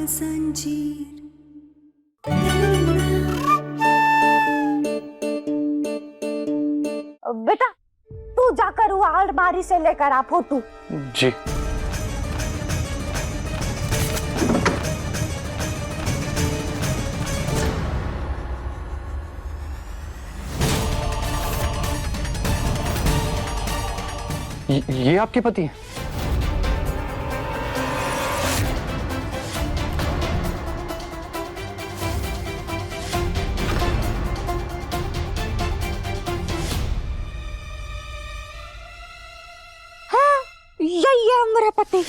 संजीर। बेटा तू जाकर वो अलमारी से लेकर आ फोटो। जी। ये आपके पति हैं? हाँ, यही है मेरा पति।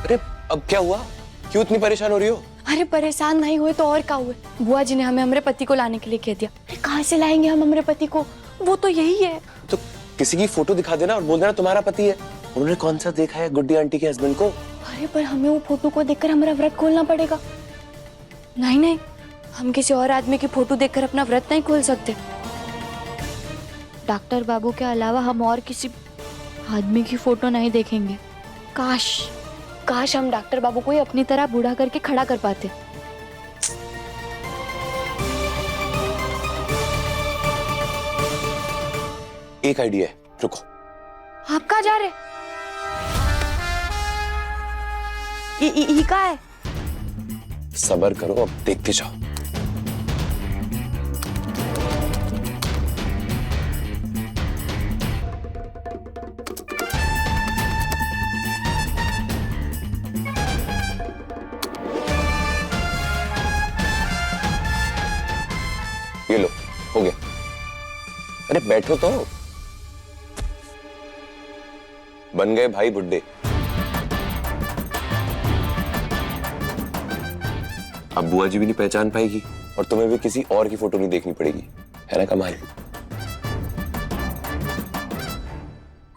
अरे अब क्या हुआ? क्यों इतनी परेशान हो रही हो? अरे परेशान नहीं हुए तो और क्या हुए? बुआ जी ने हमें हमारे पति को लाने के लिए कह दिया। अरे कहाँ से लाएंगे हम हमारे पति को? वो तो यही है। तो किसी की फोटो दिखा देना और बोल देना तुम्हारा पति है। उन्होंने कौन सा देखा है गुड्डी आंटी के हस्बैंड को? अरे पर हमें वो फोटो को देखकर हमारा व्रत खोलना पड़ेगा। नहीं नहीं, हम किसी और आदमी की फोटो देखकर अपना व्रत नहीं खोल सकते। डॉक्टर बाबू के अलावा हम और किसी आदमी की फोटो नहीं देखेंगे। काश काश हम डॉक्टर बाबू को ही अपनी तरह बूढ़ा करके खड़ा कर पाते। एक आइडिया है, रुको। आप कहाँ जा रहे? ई का है? सब्र करो, अब देखते जाओ। ये लो, हो गया। अरे बैठो तो। बन गए भाई बुड्ढे। अब बुआ जी भी नहीं पहचान पाएगी और तुम्हें भी किसी और की फोटो नहीं देखनी पड़ेगी, है ना कमाल?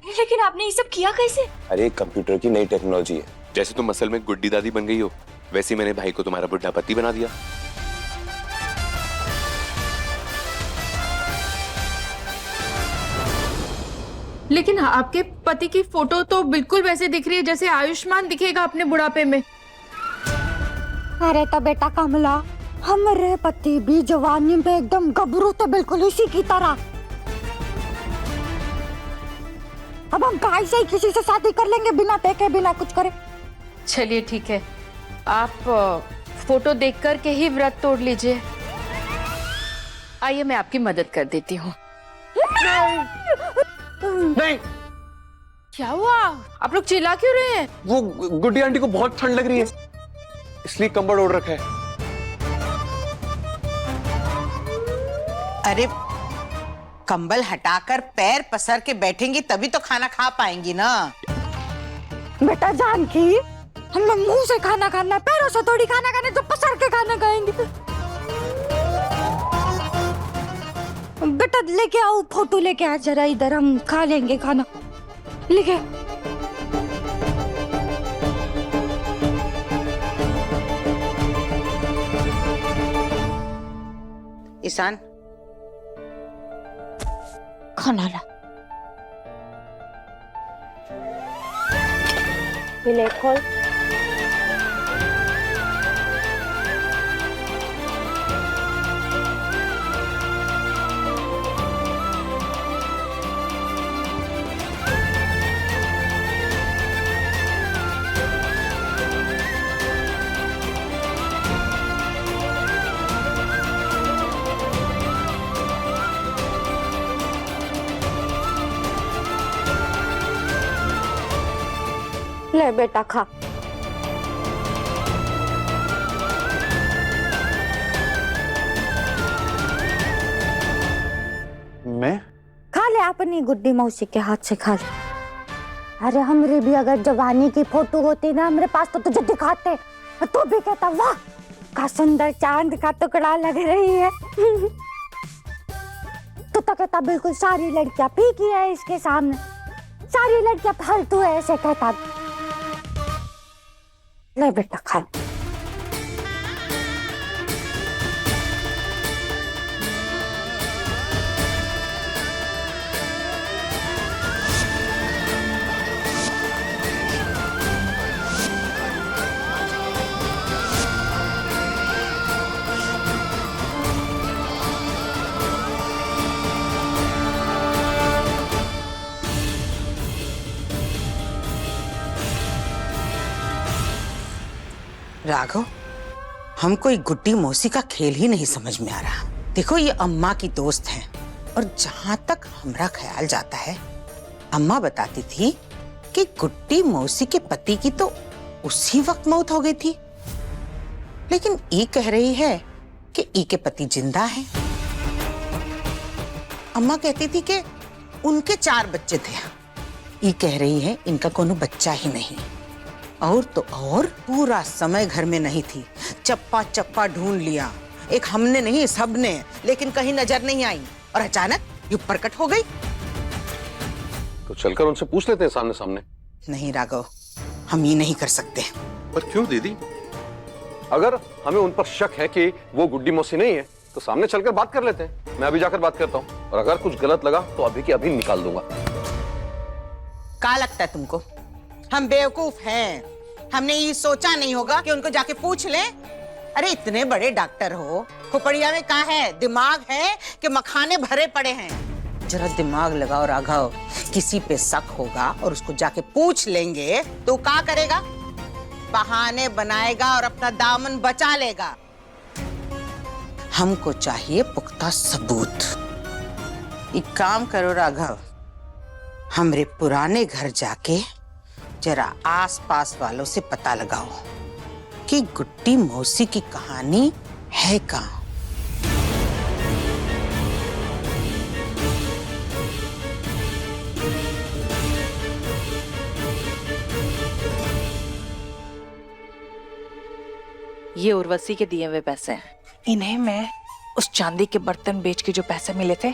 लेकिन आपने ये सब किया कैसे? अरे कंप्यूटर की नई टेक्नोलॉजी है। जैसे तुम असल में गुड्डी दादी बन गई हो, वैसे ही मैंने भाई को तुम्हारा बुढ़ा पति बना दिया। लेकिन आपके पति की फोटो तो बिल्कुल वैसे दिख रही है जैसे आयुष्मान दिखेगा अपने बुढ़ापे में। अरे तो बेटा कमला, हमारे पति भी जवानी में एकदम गबरू थे, बिल्कुल इसी की तरह। अब हम कहीं से ही किसी से शादी कर लेंगे बिना देखे बिना कुछ करे। चलिए ठीक है, आप फोटो देख कर के ही व्रत तोड़ लीजिए। आइए मैं आपकी मदद कर देती हूँ। नहीं। क्या हुआ? आप लोग चिल्ला क्यों रहे हैं? वो गुड्डी आंटी को बहुत ठंड लग रही है, इसलिए कंबल ओढ़ रखा है। अरे कंबल हटाकर पैर पसार के बैठेंगी तभी तो खाना खा पाएंगी ना। बेटा जानकी, हमें मुंह से खाना खाना, पैरों से थोड़ी खाना खाने, तो पसर के खाना खाएंगे। बेटा लेके आओ फोटो, लेके आ जरा इधर, हम खा लेंगे खाना। लेके ईशान खाना ला। ले खोल। ले बेटा खा। मैं खा ले, अपनी गुड्डी मौसी के हाथ से खा ले। अरे हमरे भी अगर जवानी की फोटो होती ना हमारे पास तो तुझे दिखाते, तो भी कहता वाह का सुंदर चांद का टुकड़ा लग रही है। तो कहता बिल्कुल सारी लड़कियां फीकी है इसके सामने, सारी लड़कियां फालतू है, ऐसे कहता। ले बेटा खा। राघव, हमको ये गुड्डी मौसी का खेल ही नहीं समझ में आ रहा। देखो, ये अम्मा की दोस्त हैं और जहां तक हमरा ख्याल जाता है, अम्मा बताती थी कि गुड्डी मौसी के पति की तो उसी वक्त मौत हो गई थी, लेकिन ये कह रही है कि ई के पति जिंदा हैं। अम्मा कहती थी कि उनके 4 बच्चे थे, ये कह रही है इनका कोनो बच्चा ही नहीं। और तो और पूरा समय घर में नहीं थी, चप्पा चप्पा ढूंढ लिया, एक हमने नहीं सबने, लेकिन कहीं नजर नहीं आई और अचानक ये प्रकट हो गई। तो चलकर उनसे पूछ लेते हैं सामने सामने। नहीं राघव, हम ये नहीं कर सकते। पर क्यों दीदी? अगर हमें उन पर शक है कि वो गुड्डी मौसी नहीं है तो सामने चलकर बात कर लेते हैं। मैं अभी जाकर बात करता हूँ और अगर कुछ गलत लगा तो अभी के अभी निकाल दूंगा। क्या लगता है तुमको हम बेवकूफ हैं? हमने ये सोचा नहीं होगा कि उनको जाके पूछ लें? अरे इतने बड़े डॉक्टर हो, खोपड़िया में कहाँ है? दिमाग है कि मखाने भरे पड़े हैं? जरा दिमाग लगाओ राघव, किसी पे शक होगा और उसको जाके पूछ लेंगे तो क्या करेगा? बहाने बनाएगा और अपना दामन बचा लेगा। हमको चाहिए पुख्ता सबूत। एक काम करो राघव, हमरे पुराने घर जाके जरा आस-पास वालों से पता लगाओ कि गुड्डी मौसी की कहानी है कहाँ। ये उर्वशी के दिए हुए पैसे हैं। इन्हें मैं उस चांदी के बर्तन बेच के जो पैसे मिले थे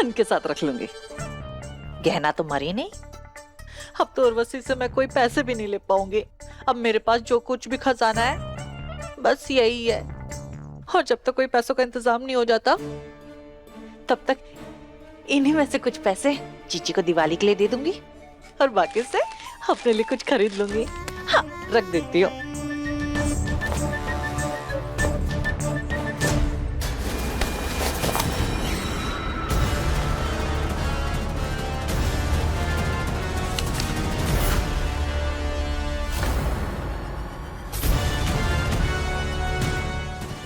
उनके साथ रख लूंगी। गहना तो मरी नहीं। अब तो उर्वशी से मैं कोई पैसे भी नहीं ले पाऊंगी। अब मेरे पास जो कुछ भी खजाना है बस यही है। और जब तक कोई पैसों का इंतजाम नहीं हो जाता तब तक इन्हीं में से कुछ पैसे चीची को दिवाली के लिए दे दूंगी और बाकी से अपने लिए कुछ खरीद लूंगी। हाँ, रख देती हूँ।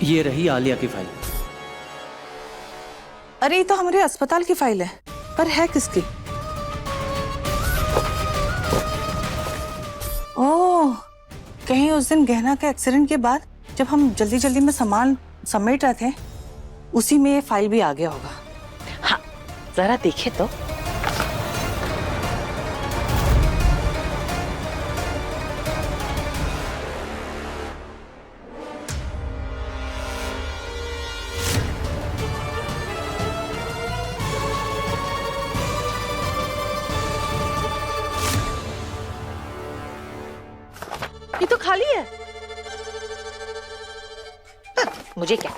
ये रही आलिया की फाइल। अरे ये तो हमारे अस्पताल की फाइल है, पर है किसकी? ओह, कहीं उस दिन गहना के एक्सीडेंट के बाद जब हम जल्दी जल्दी में सामान समेट रहे थे उसी में ये फाइल भी आ गया होगा। हाँ, जरा देखे तो। ये तो खाली है। मुझे क्या?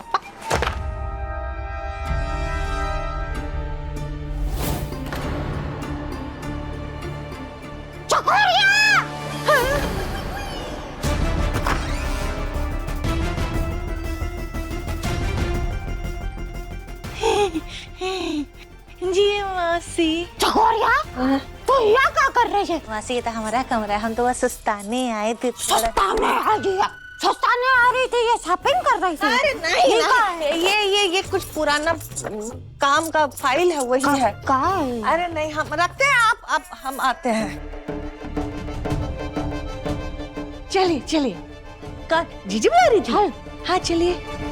जी मासी। चकोरिया, तो यहाँ क्या कर रहे थे? मासी, ये तो हमारा कमरा है, हम तो बस सुस्ताने आए थे। सुस्ताने आ रही है? सुस्ताने आ रही थी या शॉपिंग कर रही थी? अरे नहीं ना, ये कुछ पुराना काम का फाइल है, वही है। का है? अरे नहीं, हम रखते हैं, आप हम आते हैं। चलिए चलिए। का जीजी बुला रही थी? हाँ चलिए।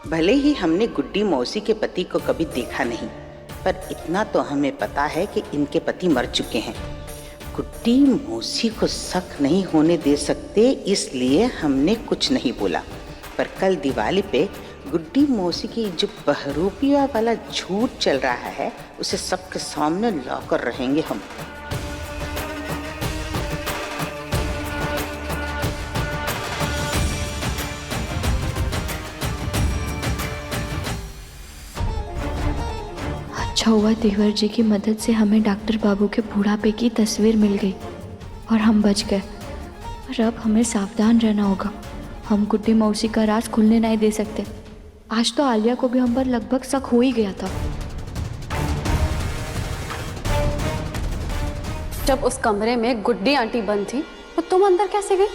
भले ही हमने गुड्डी मौसी के पति को कभी देखा नहीं, पर इतना तो हमें पता है कि इनके पति मर चुके हैं। गुड्डी मौसी को शक नहीं होने दे सकते, इसलिए हमने कुछ नहीं बोला। पर कल दिवाली पे गुड्डी मौसी की जो बहरूपिया वाला झूठ चल रहा है उसे सबके सामने लाकर रहेंगे हम। अच्छा हुआ देवर जी की मदद से हमें डॉक्टर बाबू के बुढ़ापे की तस्वीर मिल गई और हम बच गए। पर अब हमें सावधान रहना होगा। हम गुड्डी मौसी का राज खुलने नहीं दे सकते। आज तो आलिया को भी हम पर लगभग शक हो ही गया था। जब उस कमरे में गुड्डी आंटी बंद थी तो तुम अंदर कैसे गई?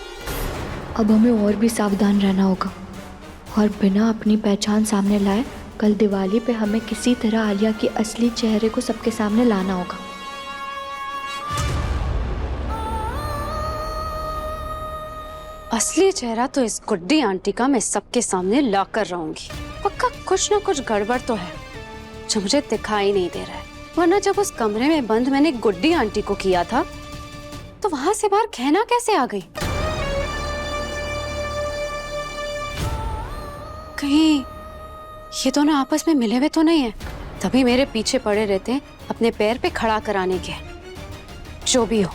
अब हमें और भी सावधान रहना होगा और बिना अपनी पहचान सामने लाए कल दिवाली पे हमें किसी तरह आलिया के असली चेहरे को सबके सामने लाना होगा। असली चेहरा तो इस गुड्डी आंटी का मैं सबके सामने ला कर रहूंगी। पक्का कुछ ना कुछ गड़बड़ तो है जो मुझे दिखाई नहीं दे रहा है। वरना जब उस कमरे में बंद मैंने गुड्डी आंटी को किया था तो वहां से बाहर कहना कैसे आ गई? कहीं ये दोनों आपस में मिले हुए तो नहीं है? तभी मेरे पीछे पड़े रहते हैं अपने पैर पे खड़ा कराने के। जो भी हो,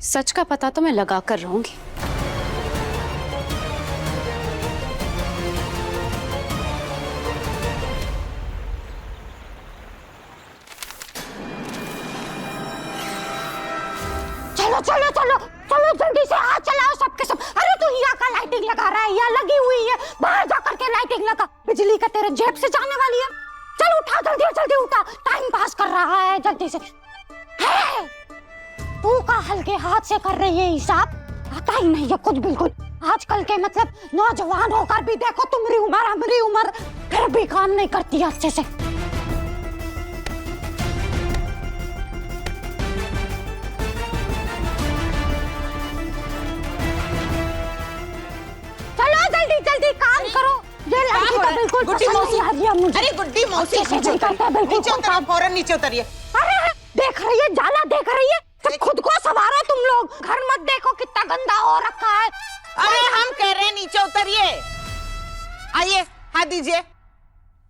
सच का पता तो मैं लगा कर रहूंगी। चलो चलो चलो चलो जल्दी से हाथ चलाओ सबके सब। अरे तू यहाँ का लाइटिंग लगा रहा है, यहाँ लगी हुई है, बाहर जा करके लाइटिंग लगा। बिजली का तेरे जेब से जाने वाली है। चल उठा, जल्दी उठा, टाइम पास कर रहा है जल्दी से। है तू का हल्के हाथ से कर रही है हिसाब, आता ही नहीं है कुछ बिल्कुल। आजकल के मतलब नौजवान होकर भी देखो तुम्हारी उम्र हमारी उम्र फिर भी काम नहीं करती है अच्छे से। जल्दी काम करो। ये लड़की तो बिल्कुल पसंद नहीं आ रही है मुझे। अरे गुड्डी मौसी नीचे उतरिए, फौरन नीचे उतरिए। अरे देख रही है, जाला देख रही है, तो खुद को संवारो तुम लोग। घर मत देखो कितना गंदा हो रखा है। अरे हम कह रहे हैं नीचे उतरिए। आइए हाथ दीजिए।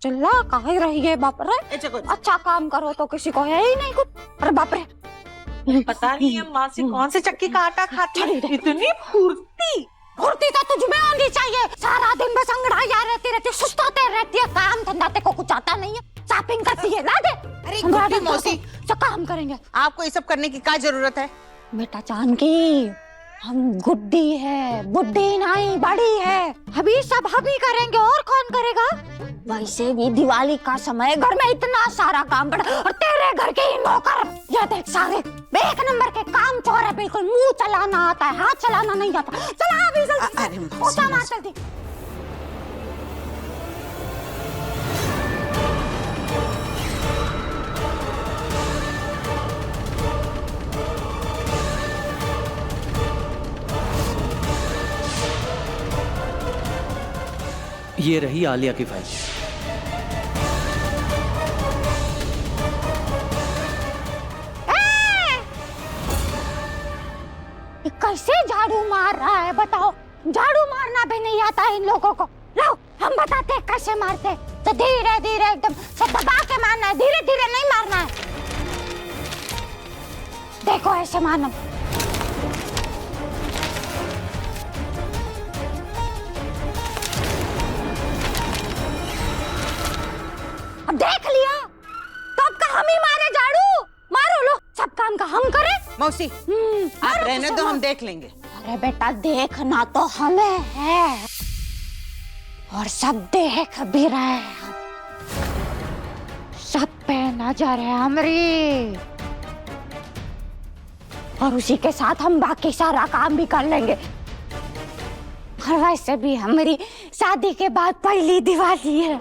चिल्ला काहे रही है बाप रे। अच्छा काम करो तो किसी को है ही नहीं कुछ। अरे बाप रे, पता नहीं है माँ से कौन से चक्की का आटा खाती है, इतनी फुर्ती तो तुझ में होनी चाहिए। सारा दिन बस अंगड़ाइयाँ रहती सुस्ताते रहती है, काम धंधा ते को कुछ आता नहीं है। शॉपिंग करती है, ला दे। अरे गुड्डी मौसी, तो काम करेंगे। आपको ये सब करने की क्या जरूरत है? बेटा जानकी, हम गुड्डी है, बुड्ढी नहीं बड़ी है। अभी सब हम ही करेंगे और कौन करेगा? वैसे भी दिवाली का समय, घर में इतना सारा काम पड़ा और तेरे घर के ही नौकर ये देख सारे एक नंबर के काम चोर है बिल्कुल। मुंह चलाना आता है, हाथ चलाना नहीं आता। चला अभी जल्दी, उठा मार जल्दी। ये रही आलिया की फाइल। कैसे झाड़ू मार रहा है बताओ? झाड़ू मारना भी नहीं आता इन लोगों को। लो हम बताते हैं कैसे मारते। तो धीरे धीरे एकदम सब दबा के मारना है, धीरे धीरे नहीं मारना है। देखो ऐसे मारना। अब देख लिया तो अब का हम ही मारे झाड़ू। मारो लो, सब काम का हम करें। मौसी आप रहने दो, हम देख लेंगे। अरे बेटा देखना तो हमें है और सब देख भी रहे हैं। सब पे नजर है हमारी और उसी के साथ हम बाकी सारा काम भी कर लेंगे। और वैसे भी हमारी शादी के बाद पहली दिवाली है।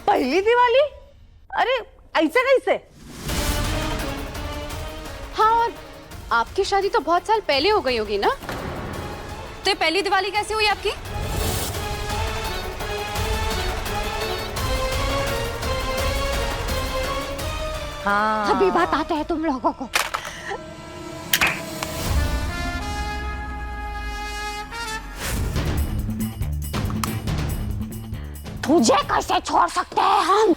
पहली दिवाली? अरे ऐसे कैसे? हाँ, और आपकी शादी तो बहुत साल पहले हो गई होगी ना, तो पहली दिवाली कैसे हुई आपकी? हाँ अभी बताते हैं तुम लोगों को। तुझे कैसे छोड़ सकते हैं हम?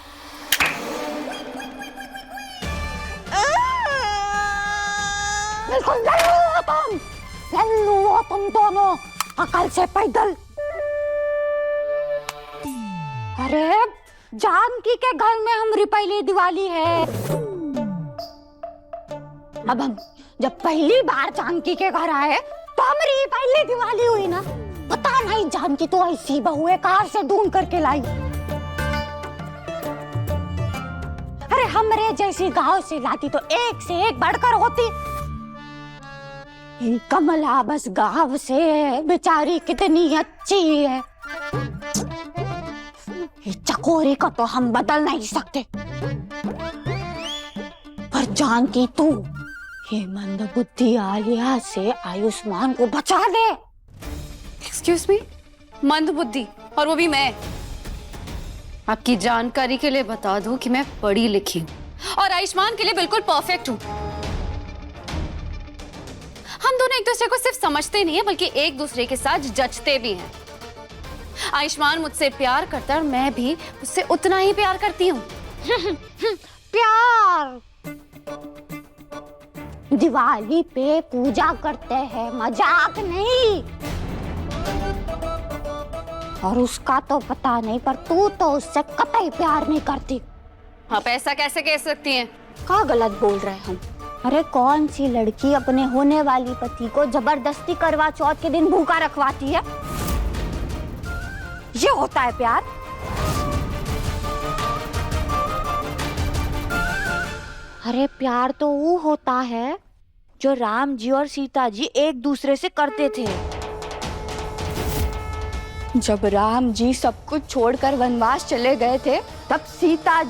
बिल्कुल लल्लू हो तुम दोनों, अकल से पैदल। अरे जानकी के घर में हमारी पहली दिवाली है। अब हम जब पहली बार जानकी के घर आए तो हमारी पहली दिवाली हुई ना। पता नहीं जानकी तो ऐसी बहू है कहाँ से ढूंढ करके लाई। अरे हमरे जैसी गांव से लाती तो एक से एक बढ़कर होती। ये कमला बस गांव से है, बेचारी कितनी अच्छी है। ये चकोरी को तो हम बदल नहीं सकते, पर जानकी तू ये मंदबुद्धि आलिया से आयुष्मान को बचा दे। एक्सक्यूज मी, मंदबुद्धि और वो भी मैं? आपकी जानकारी के लिए बता दूं कि मैं पढ़ी लिखी हूँ और आयुष्मान के लिए बिल्कुल परफेक्ट हूँ। हम दोनों एक दूसरे को सिर्फ समझते नहीं है बल्कि एक दूसरे के साथ जचते भी हैं। आयुष्मान मुझसे प्यार करता है और मैं भी उससे उतना ही प्यार करती हूँ। प्यार दिवाली पे पूजा करते हैं, मजाक नहीं। और उसका तो पता नहीं, पर तू तो उससे कतई प्यार नहीं करती। आप ऐसा कैसे कह सकती हैं? क्या गलत बोल रहे हम? अरे कौन सी लड़की अपने होने वाली पति को जबरदस्ती करवा चौथ के दिन भूखा रखवाती है? ये होता है प्यार? अरे प्यार तो वो होता है जो राम जी और सीता जी एक दूसरे से करते थे। जब राम जी सब कुछ छोड़कर वनवास चले गए थे तब सीता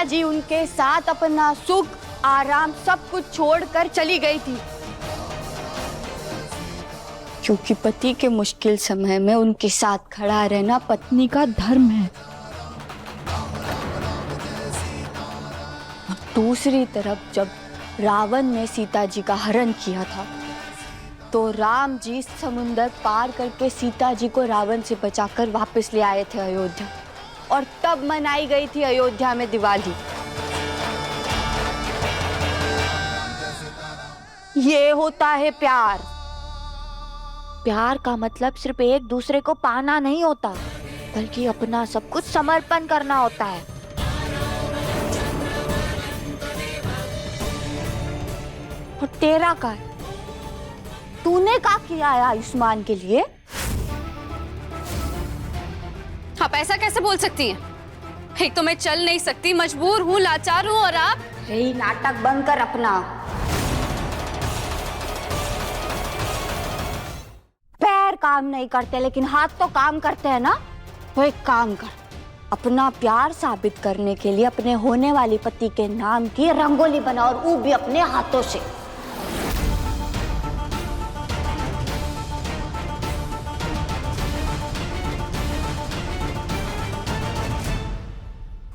जी उनके साथ अपना सुख आराम सब कुछ छोड़कर चली गई थी, क्योंकि पति के मुश्किल समय में उनके साथ खड़ा रहना पत्नी का धर्म है। और दूसरी तरफ जब रावण ने सीता जी का हरण किया था तो राम जी समुंदर पार करके सीता जी को रावण से बचाकर वापस ले आए थे अयोध्या, और तब मनाई गई थी अयोध्या में दिवाली। ये होता है प्यार। प्यार का मतलब सिर्फ एक दूसरे को पाना नहीं होता, बल्कि अपना सब कुछ समर्पण करना होता है। और तेरा का तूने क्या किया है आयुष्मान के लिए? आप ऐसा कैसे बोल सकती हैं? एक तो मैं चल नहीं सकती, मजबूर हूँ, लाचार हूँ, और आप? यही नाटक बंद कर अपना। पैर काम नहीं करते लेकिन हाथ तो काम करते हैं ना। तो एक काम कर, अपना प्यार साबित करने के लिए अपने होने वाली पति के नाम की रंगोली बना, और वो भी अपने हाथों से।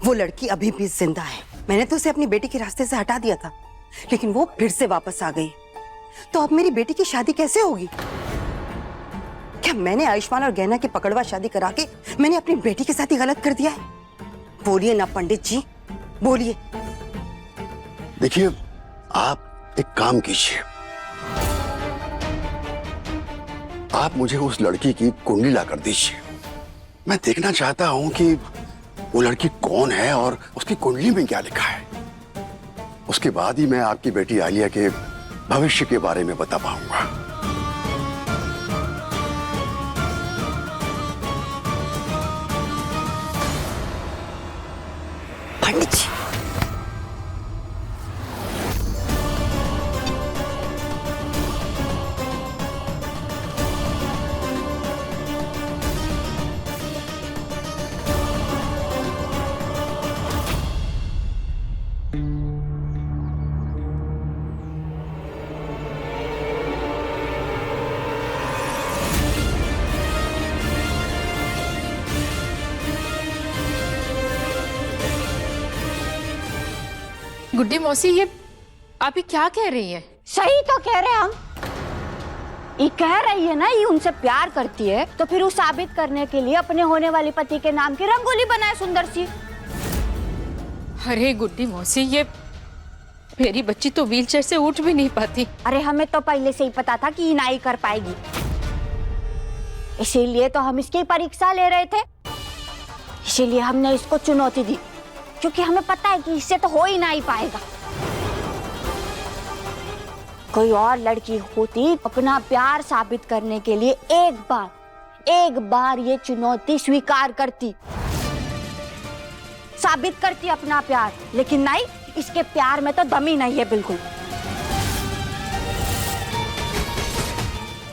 वो लड़की अभी भी जिंदा है। मैंने तो उसे अपनी बेटी के रास्ते से हटा दिया था, लेकिन वो फिर से वापस आ गई। तो अब मेरी बेटी की शादी कैसे होगी? क्या मैंने आयुष्मान और गहना की पकड़वा शादी करा के मैंने अपनी बेटी के साथ ही गलत कर दिया है? बोलिए ना पंडित जी, बोलिए। देखिए, आप एक काम कीजिए, आप मुझे उस लड़की की कुंडली ला कर दीजिए। मैं देखना चाहता हूं कि वो लड़की कौन है और उसकी कुंडली में क्या लिखा है। उसके बाद ही मैं आपकी बेटी आलिया के भविष्य के बारे में बता पाऊंगा। पंडित जी, गुड्डी मौसी, ये आप ही क्या कह रही हैं? सही तो कह रहे हम। ये कह रही है ना, ये उनसे प्यार करती है, तो फिर वो साबित करने के लिए अपने होने वाले पति के नाम की रंगोली बनाए सुंदर सी। अरे गुड्डी मौसी, ये मेरी बच्ची तो व्हीलचेयर से उठ भी नहीं पाती। अरे हमें तो पहले से ही पता था कि ये नहीं कर पाएगी, इसीलिए तो हम इसकी परीक्षा ले रहे थे। इसीलिए हमने इसको चुनौती दी, क्योंकि हमें पता है कि इससे तो हो ही नहीं पाएगा। कोई और लड़की होती अपना प्यार साबित करने के लिए एक बार ये चुनौती स्वीकार करती, साबित करती अपना प्यार, लेकिन नहीं, इसके प्यार में तो दम ही नहीं है बिल्कुल।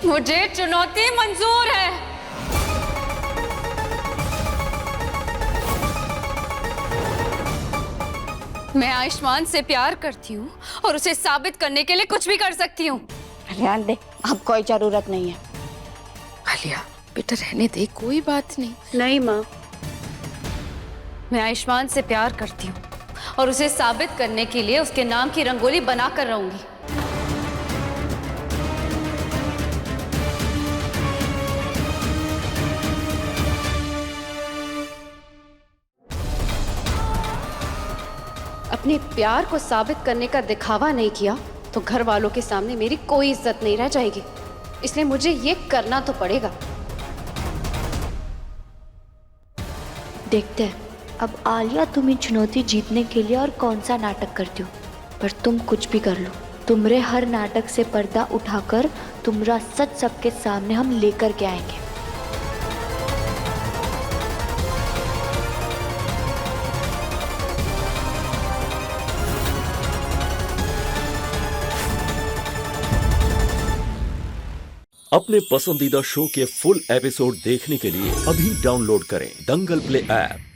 मुझे चुनौती मंजूर है। मैं आयुष्मान से प्यार करती हूँ और उसे साबित करने के लिए कुछ भी कर सकती हूँ। रहने दे, अब कोई जरूरत नहीं है। आलिया बेटा रहने दे, कोई बात नहीं। नहीं माँ, मैं आयुष्मान से प्यार करती हूँ और उसे साबित करने के लिए उसके नाम की रंगोली बना कर रहूंगी। अपने प्यार को साबित करने का दिखावा नहीं किया तो घर वालों के सामने मेरी कोई इज्जत नहीं रह जाएगी, इसलिए मुझे ये करना तो पड़ेगा। देखते हैं अब आलिया तुम्हें चुनौती जीतने के लिए और कौन सा नाटक करती हो, पर तुम कुछ भी कर लो, तुम्हारे हर नाटक से पर्दा उठाकर तुम्हारा सच सबके सामने हम लेकर के आएंगे। अपने पसंदीदा शो के फुल एपिसोड देखने के लिए अभी डाउनलोड करें दंगल प्ले ऐप।